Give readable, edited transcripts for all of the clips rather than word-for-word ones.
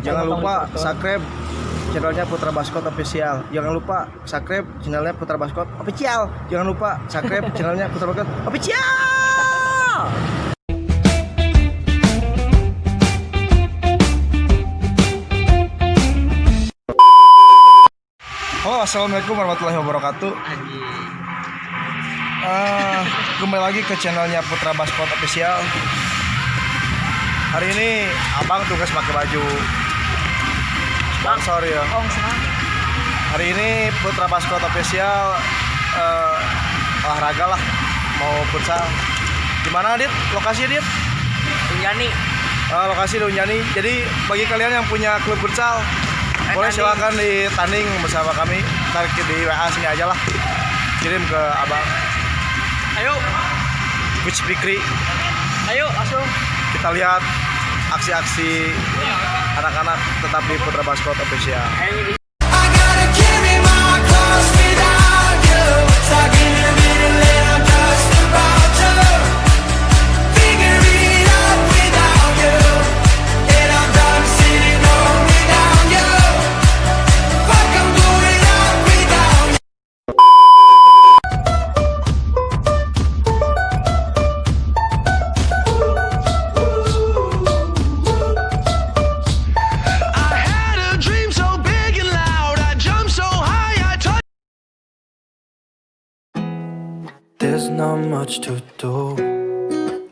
Jangan lupa subscribe channelnya Putra Baskot Official. Jangan lupa subscribe channelnya Putra Baskot Official. Jangan lupa subscribe channelnya Putra Baskot Official. Halo, assalamualaikum warahmatullahi wabarakatuh. Kembali lagi ke channelnya Putra Baskot Official. Hari ini abang tugas pakai baju sponsor ya. Hari ini Putra Baskot Official olahraga lah, mau futsal. Di mana, Dit? Lokasi, Dit? Unjani. Lokasi di Unjani. Jadi bagi kalian yang punya klub futsal, boleh silakan ditanding bersama kami. Ntar di WA sini aja lah, kirim ke abang. Ayo, Coach Fikri. ayo langsung. Kita lihat aksi-aksi anak-anak tetap di Putra Baskot Official. There's not much to do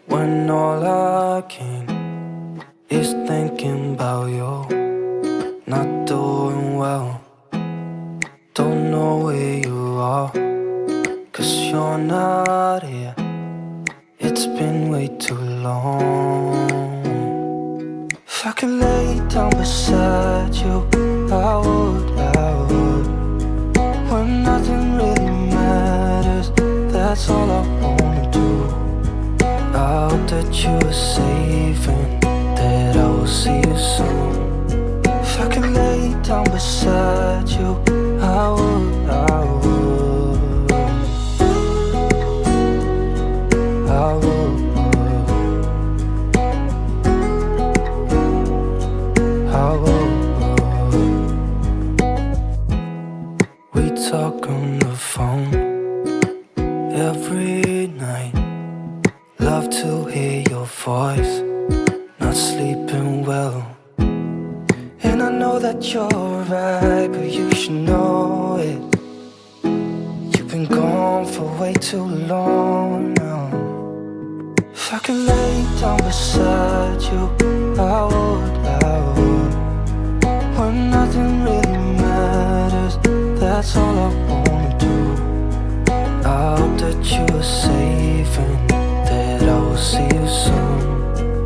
when all I can is thinking about you. Not doing well, don't know where you are, 'cause you're not here. It's been way too long. If I could lay down beside you, I would, when nothing really matters. That's all I wanna do. I hope that you are safe and that I will see you soon. If I could lay down beside you, I would, I would, I would, I would. We talk on the phone every night, love to hear your voice, not sleeping well. And I know that you're right, but you should know it. You've been gone for way too long now. If I could lay down beside you, I would, when nothing really matters. That's all I wanna do. I hope that you are safe and that I will see you soon.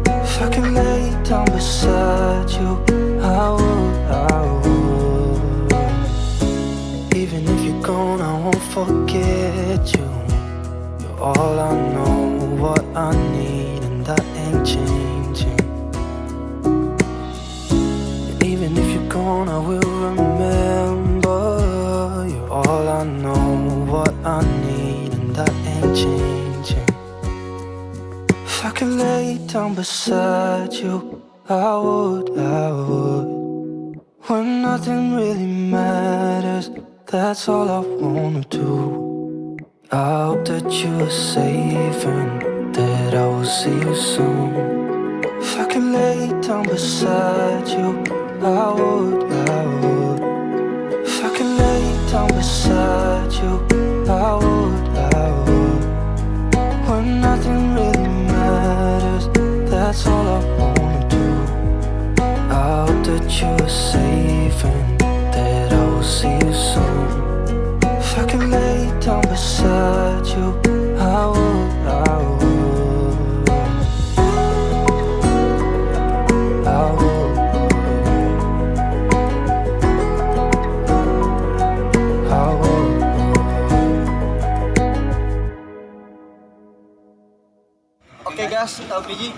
If I could lay down beside you, I would, even if you're gone, I won't forget you. You're all I know, what I need, and that ain't changing. And even if you're gone, I will remember. You're all I know, what I need, and that ain't changing. If I could lay down beside you, I would, when nothing really matters. That's all I wanna do. I hope that you are safe and that I will see you soon. If I could lay down beside you, I would, if I could lay down beside you, I would, when nothing really matters. That's all I wanna do. I hope that you are safe and that I will see you soon. If I could lay down beside you, I would, I would, I would. Oke guys, LPG.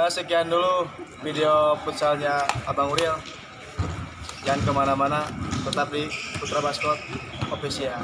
Sekian dulu video futsalnya Abang Uriel. Jangan kemana-mana, tetap di Putra Baskot Official.